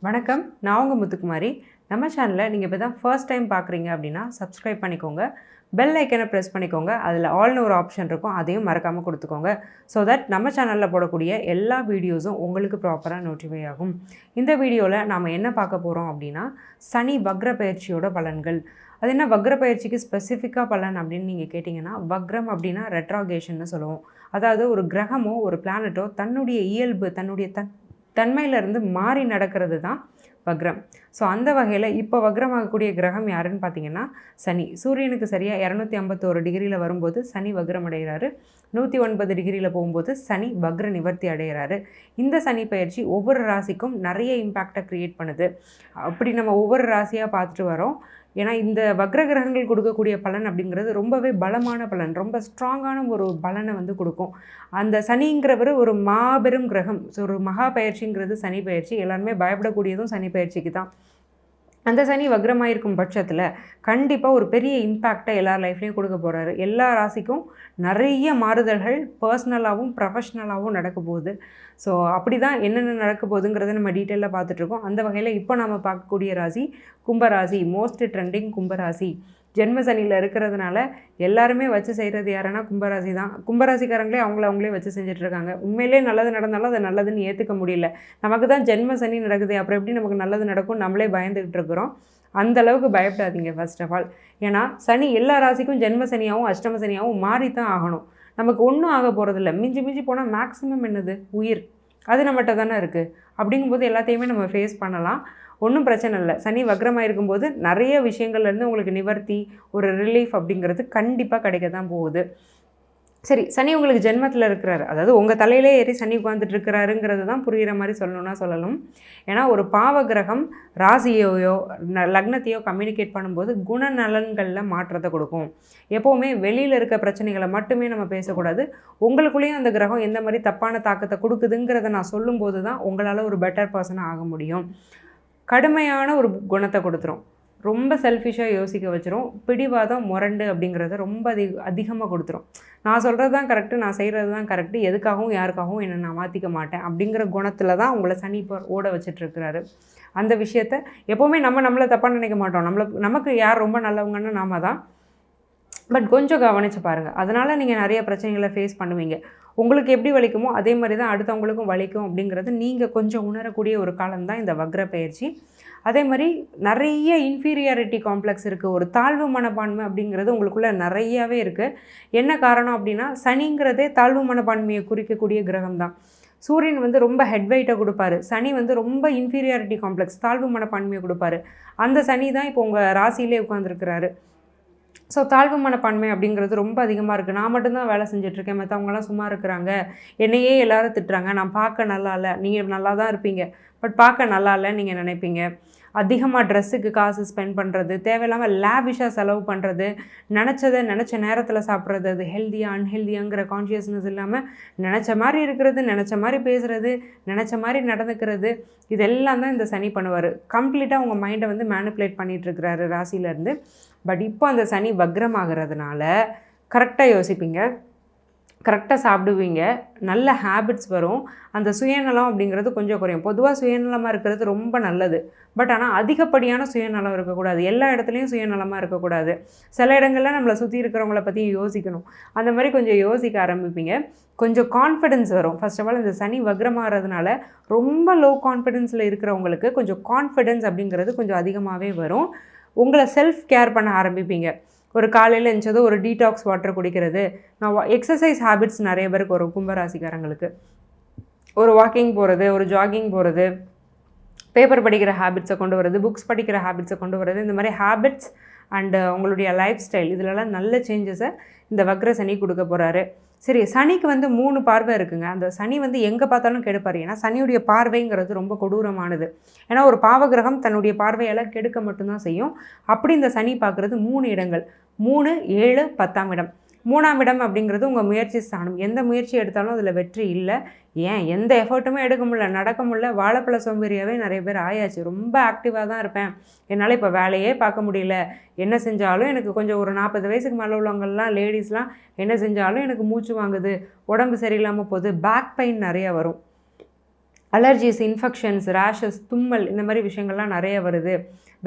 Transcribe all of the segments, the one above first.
வணக்கம், நான் உங்கள் முத்துக்குமாரி. நம்ம சேனலை நீங்கள் இப்போ தான் ஃபர்ஸ்ட் டைம் பார்க்குறீங்க அப்படின்னா சப்ஸ்கிரைப் பண்ணிக்கோங்க. பெல் ஐக்கனை ப்ரெஸ் பண்ணிக்கோங்க. அதில் ஆல்னு ஒரு ஆப்ஷன் இருக்கும், அதையும் மறக்காமல் கொடுத்துக்கோங்க. ஸோ தட் நம்ம சேனலில் போடக்கூடிய எல்லா வீடியோஸும் உங்களுக்கு ப்ராப்பராக நோட்டிஃபை ஆகும். இந்த வீடியோவில் நாம் என்ன பார்க்க போகிறோம் அப்படின்னா, சனி வக்ர பயிற்சியோட பலன்கள். அது என்ன வக்ர பயிற்சிக்கு ஸ்பெசிஃபிக்காக பலன் அப்படின்னு நீங்கள் கேட்டிங்கன்னா, வக்ரம் அப்படின்னா ரெட்ராகேஷன்னு சொல்லுவோம். அதாவது ஒரு கிரகமோ ஒரு பிளானட்டோ தன்னுடைய இயல்பு தன்னுடைய தன்மையிலேருந்து மாறி நடக்கிறது தான் வக்ரம். ஸோ அந்த வகையில் இப்போ வக்ரமாகக்கூடிய கிரகம் யாருன்னு பார்த்தீங்கன்னா சனி. சூரியனுக்கு சரியாக 251 டிகிரியில் வரும்போது சனி வக்ரம் அடைகிறாரு. 109 டிகிரியில் போகும்போது சனி வக்ர நிவர்த்தி அடைகிறாரு. இந்த சனி பயிற்சி ஒவ்வொரு ராசிக்கும் நிறைய இம்பேக்டை க்ரியேட் பண்ணுது. அப்படி நம்ம ஒவ்வொரு ராசியாக பார்த்துட்டு வரோம். ஏன்னா இந்த வக்ர கிரகங்கள் கொடுக்கக்கூடிய பலன் அப்படிங்கிறது ரொம்பவே பலமான பலன், ரொம்ப ஸ்ட்ராங்கான ஒரு பலனை வந்து கொடுக்கும். அந்த சனிங்கிறவர் ஒரு மாபெரும் கிரகம். ஸோ ஒரு மகா பயிற்சிங்கிறது சனி பயிற்சி. எல்லாருமே பயப்படக்கூடியதும் சனி பயிற்சிக்கு தான். அந்த சனி வக்ரமாக இருக்கும் பட்சத்தில் கண்டிப்பாக ஒரு பெரிய இம்பேக்டை எல்லார் லைஃப்லேயும் கொடுக்க போகிறாரு. எல்லா ராசிக்கும் நிறைய மாறுதல்கள் பர்சனலாகவும் ப்ரொஃபஷ்னலாகவும் நடக்க போகுது. ஸோ அப்படி தான் என்னென்ன நடக்க போகுதுங்கிறத நம்ம டீட்டெயிலாக பார்த்துட்ருக்கோம். அந்த வகையில் இப்போ நம்ம பார்க்கக்கூடிய ராசி கும்பராசி. மோஸ்ட் ட்ரெண்டிங் கும்பராசி. ஜென்ம சனியில் இருக்கிறதுனால எல்லாருமே வச்சு செய்கிறது யாருன்னா கும்பராசி தான். கும்பராசிக்காரங்களே அவங்களே வச்சு செஞ்சிட்ருக்காங்க. உண்மையிலே நல்லது நடந்தாலும் அதை நல்லதுன்னு ஏற்றுக்க முடியல. நமக்கு தான் ஜென்ம சனி நடக்குது, அப்புறம் எப்படி நமக்கு நல்லது நடக்கும் நம்மளே பயந்துக்கிட்டு இருக்கிறோம். அந்தளவுக்கு பயப்படாதீங்க ஃபர்ஸ்ட் ஆஃப் ஆல். ஏன்னா சனி எல்லா ராசிக்கும் ஜென்ம சனியாகவும் அஷ்டம சனியாகவும் மாறி தான் ஆகணும். நமக்கு ஒன்றும் ஆக போகிறதில்ல. மிஞ்சி போனால் மேக்ஸிமம் என்னது உயிர், அது நம்மகிட்ட தானே இருக்குது. அப்படிங்கும்போது எல்லாத்தையுமே நம்ம ஃபேஸ் பண்ணலாம், ஒன்றும் பிரச்சனை இல்லை. சனி வக்ரமாக இருக்கும்போது நிறைய விஷயங்கள்லேருந்து உங்களுக்கு நிவர்த்தி, ஒரு ரிலீஃப் அப்படிங்கிறது கண்டிப்பாக கிடைக்க தான் போகுது. சரி, சனி உங்களுக்கு ஜென்மத்தில் இருக்கிறாரு, அதாவது உங்கள் தலையிலே ஏறி சனி உட்காந்துட்டு இருக்கிறாருங்கிறது தான் புரிகிற மாதிரி சொல்லணும்னா சொல்லணும். ஏன்னா ஒரு பாவ கிரகம் ராசியையோ லக்னத்தையோ கம்யூனிகேட் பண்ணும்போது குணநலன்களில் மாற்றத்தை கொடுக்கும். எப்போவுமே வெளியில் இருக்க பிரச்சனைகளை மட்டுமே நம்ம பேசக்கூடாது. உங்களுக்குள்ளேயும் அந்த கிரகம் எந்த மாதிரி தப்பான தாக்கத்தை கொடுக்குதுங்கிறத நான் சொல்லும்போது தான் உங்களால் ஒரு பெட்டர் பர்சனாக ஆக முடியும். கடுமையான ஒரு குணத்தை கொடுத்துரும், ரொம்ப செல்ஃபிஷாக யோசிக்க வச்சிரும், பிடிவாதம் முரண்டு அப்படிங்கிறத ரொம்ப அதிகமாக கொடுத்துரும். நான் சொல்கிறது தான் கரெக்டு, நான் செய்கிறது தான் கரெக்டு, எதுக்காகவும் யாருக்காகவும் என்னை நான் மாற்றிக்க மாட்டேன் அப்படிங்கிற குணத்தில் தான் உங்களை சனி இப்போ ஓட வச்சிட்ருக்கிறாரு. அந்த விஷயத்த எப்போவுமே நம்மளை தப்பாக நினைக்க மாட்டோம். நமக்கு யார் ரொம்ப நல்லவங்கன்னு நாம தான். பட் கொஞ்சம் கவனித்து பாருங்கள். அதனால் நீங்கள் நிறைய பிரச்சனைகளை ஃபேஸ் பண்ணுவீங்க. உங்களுக்கு எப்படி வலிக்குமோ அதே மாதிரி தான் அடுத்தவங்களுக்கும் வலிக்கும் அப்படிங்கிறது நீங்கள் கொஞ்சம் உணரக்கூடிய ஒரு காலம் தான் இந்த வக்ர பயிற்சி. அதே மாதிரி நிறைய இன்ஃபீரியாரிட்டி காம்ப்ளெக்ஸ் இருக்குது. ஒரு தாழ்வு மனப்பான்மை அப்படிங்கிறது உங்களுக்குள்ளே நிறையாவே இருக்குது. என்ன காரணம் அப்படின்னா சனிங்கிறதே தாழ்வு மனப்பான்மையை குறிக்கக்கூடிய கிரகம் தான். சூரியன் வந்து ரொம்ப ஹெட்வைட்டை கொடுப்பாரு, சனி வந்து ரொம்ப இன்ஃபீரியாரிட்டி காம்ப்ளெக்ஸ் தாழ்வு மனப்பான்மையை கொடுப்பாரு. அந்த சனி தான் இப்போ உங்கள் ராசியிலே உட்காந்துருக்கிறாரு. ஸோ தாழ்வு மனப்பான்மை அப்படிங்கிறது ரொம்ப அதிகமாக இருக்குது. நான் மட்டும்தான் வேலை செஞ்சிட்ருக்கேன், மற்றவங்களாம் சும்மா இருக்கிறாங்க, என்னையே எல்லோரும் திட்டுறாங்க, நான் பார்க்க நல்லா இல்லை. நீங்கள் நல்லா தான் இருப்பீங்க, பட் பார்க்க நல்லா இல்லைன்னு நீங்கள் நினைப்பீங்க. அதிகமாக ட்ரெஸ்ஸுக்கு காசு ஸ்பெண்ட் பண்ணுறது, தேவையில்லாமல் லேவிஷாக செலவு பண்ணுறது, நினச்ச நேரத்தில் சாப்பிட்றது, அது ஹெல்த்தியாக அன்ஹெல்தியாங்கிற கான்ஷியஸ்னஸ் இல்லாமல் நினச்ச மாதிரி இருக்கிறது, நினச்ச மாதிரி பேசுகிறது, நினச்ச மாதிரி நடந்துக்கிறது, இதெல்லாம் தான் இந்த சனி பண்ணுவார். கம்ப்ளீட்டாக உங்கள் மைண்டை வந்து மேனிப்புலேட் பண்ணிகிட்ருக்கிறாரு ராசியிலேருந்து. பட் இப்போ அந்த சனி வக்ரமாகிறதுனால கரெக்டாக யோசிப்பீங்க, கரெக்டாக சாப்பிடுவீங்க, நல்ல ஹேபிட்ஸ் வரும். அந்த சுயநலம் அப்படிங்கிறது கொஞ்சம் குறையும். பொதுவாக சுயநலமாக இருக்கிறது ரொம்ப நல்லது. பட் ஆனால் அதிகப்படியான சுயநலம் இருக்கக்கூடாது. எல்லா இடத்துலையும் சுயநலமாக இருக்கக்கூடாது. சில இடங்களில் நம்மளை சுற்றி இருக்கிறவங்கள பற்றி யோசிக்கணும். அந்த மாதிரி கொஞ்சம் யோசிக்க ஆரம்பிப்பீங்க. கொஞ்சம் கான்ஃபிடென்ஸ் வரும். ஃபர்ஸ்ட் ஆஃப் ஆல் இந்த சனி வக்ரமாகிறதுனால ரொம்ப லோ கான்ஃபிடென்ஸில் இருக்கிறவங்களுக்கு கொஞ்சம் கான்ஃபிடென்ஸ் அப்படிங்கிறது கொஞ்சம் அதிகமாகவே வரும். உங்களை செல்ஃப் கேர் பண்ண ஆரம்பிப்பீங்க. ஒரு காலையில் எழுந்ததும் ஒரு டீடாக்ஸ் வாட்டர் குடிக்கிறது, நான் எக்ஸசைஸ் ஹேபிட்ஸ் நிறைய பேருக்கு வரும். கும்பராசிக்காரங்களுக்கு ஒரு வாக்கிங் போகிறது, ஒரு ஜாகிங் போகிறது, பேப்பர் படிக்கிற ஹேபிட்ஸை கொண்டு வரது, புக்ஸ் படிக்கிற ஹேபிட்ஸை கொண்டு வரது, இந்த மாதிரி ஹேபிட்ஸ் அண்டு உங்களுடைய லைஃப் ஸ்டைல் இதிலெல்லாம் நல்ல சேஞ்சஸை இந்த வக்ர சனி கொடுக்க போகிறாரு. சரி, சனிக்கு வந்து 3 பார்வை இருக்குங்க. அந்த சனி வந்து எங்கே பார்த்தாலும் கெடுப்பார். ஏன்னா சனியுடைய பார்வைங்கிறது ரொம்ப கொடூரமானது. ஏன்னா ஒரு பாவகிரகம் தன்னுடைய பார்வையால் கெடுக்க மட்டும்தான் செய்யும். அப்படி இந்த சனி பார்க்குறது 3 இடங்கள், 3, 7, 10ஆம் இடம். 3ஆம் இடம் அப்படிங்கிறது உங்கள் முயற்சி ஸ்தானம். எந்த முயற்சி எடுத்தாலும் அதில் வெற்றி இல்லை. ஏன் எந்த எஃபர்ட்டுமே எடுக்க முடியல, நடக்க முடியல, வாழைப்பழ சோம்பேறியாகவே நிறைய பேர் ஆயாச்சு. ரொம்ப ஆக்டிவாக தான் இருப்பேன், என்னால் இப்போ வேலையே பார்க்க முடியல, என்ன செஞ்சாலும் எனக்கு கொஞ்சம் ஒரு 40 வயசுக்கு மேலே உள்ளவங்கள்லாம் லேடிஸ்லாம் என்ன செஞ்சாலும் எனக்கு மூச்சு வாங்குது, உடம்பு சரியில்லாமல் போகுது, பேக் பெயின் நிறையா வரும். அலர்ஜிஸ், இன்ஃபெக்ஷன்ஸ், ரேஷஸ், தும்மல் இந்த மாதிரி விஷயங்கள்லாம் நிறைய வருது.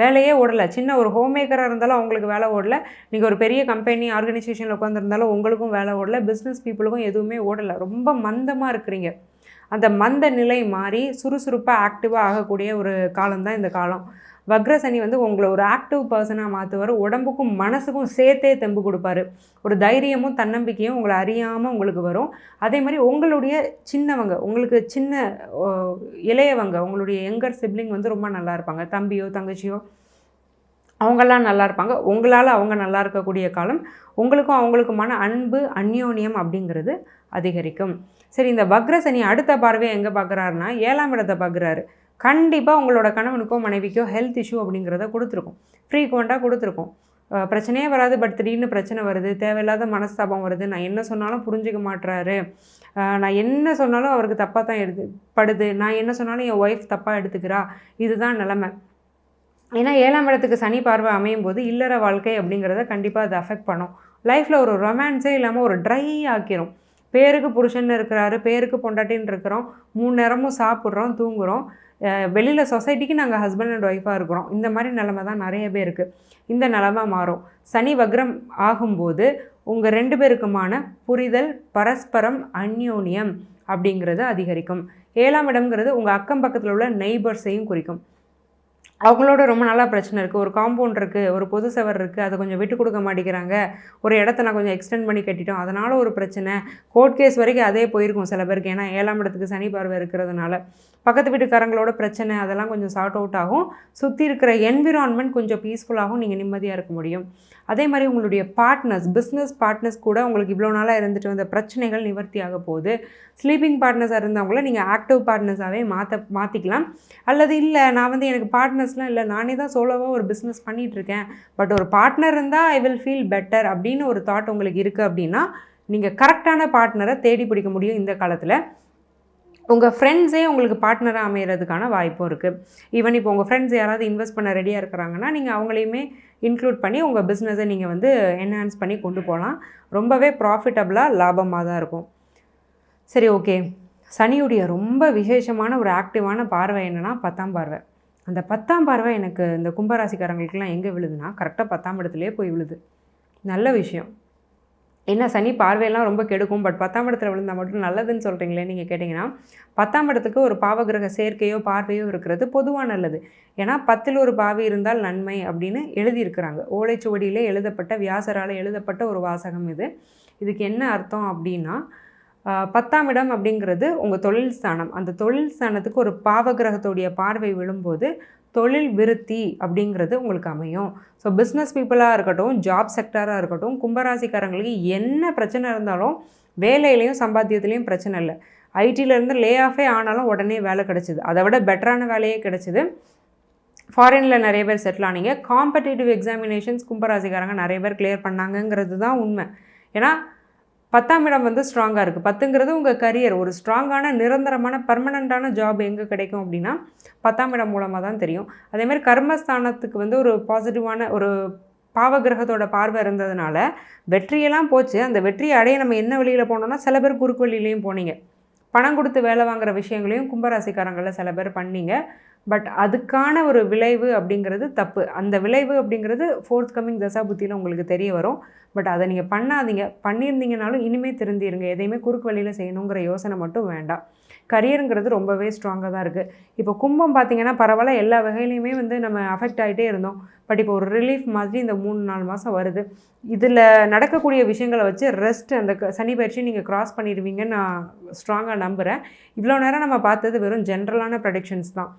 வேலையே ஓடலை. சின்ன ஒரு ஹோம் மேக்கராக இருந்தாலும் அவங்களுக்கு வேலை ஓடலை. நீங்கள் ஒரு பெரிய கம்பெனி ஆர்கனைசேஷனில் உட்காந்துருந்தாலும் உங்களுக்கும் வேலை ஓடலை. பிஸ்னஸ் பீப்புளுக்கும் எதுவுமே ஓடலை. ரொம்ப மந்தமாக இருக்கிறீங்க. அந்த மந்த நிலை மாறி சுறுசுறுப்பாக ஆக்டிவாக ஆகக்கூடிய ஒரு காலம்தான் இந்த காலம். வக்ரசனி வந்து உங்களை ஒரு ஆக்டிவ் பர்சனாக மாற்றுவார். உடம்புக்கும் மனசுக்கும் சேர்த்தே தெம்பு கொடுப்பாரு. ஒரு தைரியமும் தன்னம்பிக்கையும் உங்களை அறியாமல் உங்களுக்கு வரும். அதே மாதிரி உங்களுடைய சின்னவங்க, உங்களுக்கு சின்ன இளையவங்க, உங்களுடைய யங்கர் சிப்ளிங் வந்து ரொம்ப நல்லா இருப்பாங்க. தம்பியோ தங்கச்சியோ அவங்கெல்லாம் நல்லா இருப்பாங்க. உங்களால் அவங்க நல்லா இருக்கக்கூடிய காலம். உங்களுக்கும் அவங்களுக்குமான அன்பு, அந்யோன்யம் அப்படிங்கிறது அதிகரிக்கும். சரி, இந்த வக்ரசனி அடுத்த பார்வையை எங்கே பார்க்குறாருன்னா 7ஆம் இடத்தை பார்க்குறாரு. கண்டிப்பாக உங்களோட கணவனுக்கோ மனைவிக்கோ ஹெல்த் இஷ்யூ அப்படிங்கிறத கொடுத்துருக்கும். ஃப்ரீக்வெண்ட்டாக கொடுத்துருக்கும். பிரச்சனையே வராது, பட் திடீர்னு பிரச்சனை வருது, தேவையில்லாத மனஸ்தாபம் வருது, நான் என்ன சொன்னாலும் புரிஞ்சிக்க மாட்டுறாரு, நான் என்ன சொன்னாலும் அவருக்கு தப்பாக தான் படுது, நான் என்ன சொன்னாலும் என் ஒய்ஃப் தப்பாக எடுத்துக்கிறா, இதுதான் நிலமை. ஏன்னா 7ஆம் இடத்துக்கு சனி பார்வை அமையும் போது இல்லற வாழ்க்கை அப்படிங்கிறத கண்டிப்பாக அது அஃபெக்ட் பண்ணும். லைஃப்பில் ஒரு ரொமான்ஸே இல்லாமல் ஒரு ட்ரை ஆக்கிரும். பேருக்கு புருஷன் இருக்கிறாரு, பேருக்கு பொண்டாட்டின்னு இருக்கிறோம், 3 நேரமும் சாப்பிட்றோம், தூங்குகிறோம், வெளியில் சொசைட்டிக்கு நாங்கள் ஹஸ்பண்ட் அண்ட் ஒய்ஃபாக இருக்கிறோம். இந்த மாதிரி நிலமை தான் நிறைய பேருக்கு. இந்த நிலமை மாறும். சனி வக்ரம் ஆகும்போது உங்கள் 2 பேருக்குமான புரிதல், பரஸ்பரம் அந்யோன்யம் அப்படிங்கிறது அதிகரிக்கும். 7ஆம் இடம்ங்கிறது உங்கள் அக்கம் பக்கத்தில் உள்ள நெய்பர்ஸையும் குறிக்கும். அவங்களோட ரொம்ப நாளாக பிரச்சனை இருக்குது. ஒரு காம்பவுண்ட் இருக்குது, ஒரு பொது சவர் இருக்குது, அதை கொஞ்சம் விட்டு கொடுக்க மாட்டேங்கிறாங்க. ஒரு இடத்த நான் கொஞ்சம் எக்ஸ்டெண்ட் பண்ணி கட்டிட்டோம், அதனால் ஒரு பிரச்சனை. கோர்ட் கேஸ் வரைக்கும் அதே போயிருக்கும் சில பேருக்கு. ஏன்னா 7ஆம் இடத்துக்கு சனி பார்வை இருக்கிறதுனால பக்கத்து வீட்டுக்காரங்களோட பிரச்சனை அதெல்லாம் கொஞ்சம் சார்ட் அவுட் ஆகும். சுற்றி இருக்கிற என்விரான்மெண்ட் கொஞ்சம் பீஸ்ஃபுல்லாகவும் நீங்கள் நிம்மதியாக இருக்க முடியும். அதே மாதிரி உங்களுடைய பார்ட்னர்ஸ், பிஸ்னஸ் பார்ட்னர்ஸ் கூட உங்களுக்கு இவ்வளோ நாளாக இருந்துட்டு வந்த பிரச்சனைகள் நிவர்த்தி ஆக போகுது. ஸ்லீப்பிங் பார்ட்னர்ஸாக இருந்தவங்கள நீங்கள் ஆக்டிவ் பார்ட்னர்ஸாகவே மாற்றிக்கலாம். அல்லது இல்லை, நான் வந்து எனக்கு பார்ட்னர்ஸ்லாம் இல்லை, நானே தான் சோலோவாக ஒரு பிஸ்னஸ் பண்ணிகிட்ருக்கேன், பட் ஒரு பார்ட்னர் இருந்தால் ஐ வில் ஃபீல் பெட்டர் அப்படின்னு ஒரு தாட் உங்களுக்கு இருக்குது அப்படின்னா நீங்கள் கரெக்டான பார்ட்னரை தேடி பிடிக்க முடியும் இந்த காலத்தில். உங்கள் ஃப்ரெண்ட்ஸே உங்களுக்கு பார்ட்னராக அமைகிறதுக்கான வாய்ப்பும் இருக்குது. ஈவன் இப்போ உங்கள் ஃப்ரெண்ட்ஸ் யாராவது இன்வெஸ்ட் பண்ண ரெடியாக இருக்கிறாங்கன்னா நீங்கள் அவங்களையுமே இன்க்ளூட் பண்ணி உங்கள் பிஸ்னஸை நீங்கள் வந்து என்ஹான்ஸ் பண்ணி கொண்டு போகலாம். ரொம்பவே ப்ராஃபிட்டபுளாக லாபமாக தான் இருக்கும். சரி, ஓகே. சனியுடைய ரொம்ப விசேஷமான ஒரு ஆக்டிவான பார்வை என்னென்னா 10ஆம் பார்வை. அந்த 10ஆம் பார்வை எனக்கு இந்த கும்பராசிக்காரங்களுக்கெல்லாம் எங்கே விழுதுன்னா கரெக்டாக 10ஆம் இடத்துலையே போய் விழுது. நல்ல விஷயம். என்ன சனி பார்வையெல்லாம் ரொம்ப கெடுக்கும், பட் 10ஆம் இடத்துல விழுந்தால் மட்டும் நல்லதுன்னு சொல்கிறீங்களே நீங்கள் கேட்டிங்கன்னா, 10ஆம் இடத்துக்கு ஒரு பாவகிரக சேர்க்கையோ பார்வையோ இருக்கிறது பொதுவாக நல்லது. ஏன்னா 10ல் ஒரு பாவி இருந்தால் நன்மை அப்படின்னு எழுதியிருக்கிறாங்க. ஓலைச்சுவடியிலே எழுதப்பட்ட, வியாசரால் எழுதப்பட்ட ஒரு வாசகம் இது. இதுக்கு என்ன அர்த்தம் அப்படின்னா, 10ஆம் இடம் அப்படிங்கிறது உங்கள் தொழில் ஸ்தானம். அந்த தொழில் ஸ்தானத்துக்கு ஒரு பாவகிரகத்துடைய பார்வை விழும்போது தொழில் விருத்தி அப்படிங்கிறது உங்களுக்கு அமையும். ஸோ பிஸ்னஸ் பீப்புளாக இருக்கட்டும், ஜாப் செக்டராக இருக்கட்டும், கும்பராசிக்காரங்களுக்கு என்ன பிரச்சனை இருந்தாலும் வேலையிலையும் சம்பாத்தியத்துலேயும் பிரச்சனை இல்லை. ஐடியிலேருந்து லே ஆஃபே ஆனாலும் உடனே வேலை கிடச்சிது, அதை விட பெட்டரான வேலையே கிடச்சிது. ஃபாரினில் நிறைய பேர் செட்டில் ஆனீங்க. காம்படிட்டிவ் எக்ஸாமினேஷன்ஸ் கும்பராசிக்காரங்க நிறைய பேர் கிளியர் பண்ணாங்கங்கிறது தான் உண்மை. ஏன்னா 10ஆம் இடம் வந்து ஸ்ட்ராங்காக இருக்குது. 10ங்கிறது உங்கள் கரியர். ஒரு ஸ்ட்ராங்கான நிரந்தரமான பர்மனண்ட்டான ஜாப் எங்கே கிடைக்கும் அப்படின்னா 10ஆம் இடம் மூலமாக தான் தெரியும். அதேமாதிரி கர்மஸ்தானத்துக்கு வந்து ஒரு பாசிட்டிவான ஒரு பாவகிரகத்தோட பார்வை இருந்ததுனால வெற்றியெல்லாம் போச்சு. அந்த வெற்றியை அடைய நம்ம என்ன வழியில் போனோம்னா சில பேர் குறுக்கு வழியிலையும் போனீங்க. பணம் கொடுத்து வேலை வாங்குகிற விஷயங்களையும் கும்பராசிக்காரங்களில் சில பேர் பண்ணீங்க. பட் அதுக்கான ஒரு விளைவு அப்படிங்கிறது தப்பு. அந்த விளைவு அப்படிங்கிறது ஃபோர்த் கம்மிங் தசா புத்தியில் உங்களுக்கு தெரிய வரும். பட் அதை நீங்கள் பண்ணாதீங்க. பண்ணியிருந்தீங்கனாலும் இனிமேல் திருந்திருங்க. எதையுமே குறுக்கு வழியில் செய்யணுங்கிற யோசனை மட்டும் வேண்டாம். கரியருங்கிறது ரொம்பவே ஸ்ட்ராங்காக தான் இருக்குது. இப்போ கும்பம் பார்த்திங்கன்னா பரவாயில்ல, எல்லா வகையிலையுமே வந்து நம்ம அஃபெக்ட் ஆகிட்டே இருந்தோம். பட் இப்போ ஒரு ரிலீஃப் மாதிரி இந்த 3-4 மாதம் வருது. இதில் நடக்கக்கூடிய விஷயங்களை வச்சு ரெஸ்ட், அந்த சனி பயிற்சி நீங்கள் கிராஸ் பண்ணிடுவீங்கன்னு நான் ஸ்ட்ராங்காக நம்புகிறேன். இவ்வளோ நேரம் நம்ம பார்த்தது வெறும் ஜென்ரலான ப்ரெடிக்ஷன்ஸ் தான்.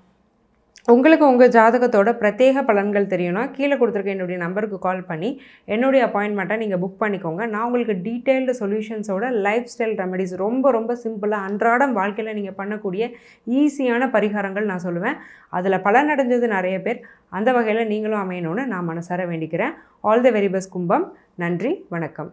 உங்களுக்கு உங்கள் ஜாதகத்தோட பிரத்யேக பலன்கள் தெரியும்னா கீழே கொடுத்துருக்க என்னுடைய நம்பருக்கு கால் பண்ணி என்னுடைய அப்பாயின்மெண்ட்டை நீங்கள் புக் பண்ணிக்கோங்க. நான் உங்களுக்கு டீட்டெயில்டு சொல்யூஷன்ஸோட லைஃப் ஸ்டைல் ரெமெடிஸ் ரொம்ப ரொம்ப சிம்பிளாக அன்றாடம் வாழ்க்கையில் நீங்கள் பண்ணக்கூடிய ஈஸியான பரிகாரங்கள் நான் சொல்லுவேன். அதில் பலனடைஞ்சது நிறைய பேர். அந்த வகையில் நீங்களும் அமையணும்னு நான் மனசார வேண்டிக்கிறேன். ஆல் தி வெரி பெஸ்ட் கும்பம். நன்றி, வணக்கம்.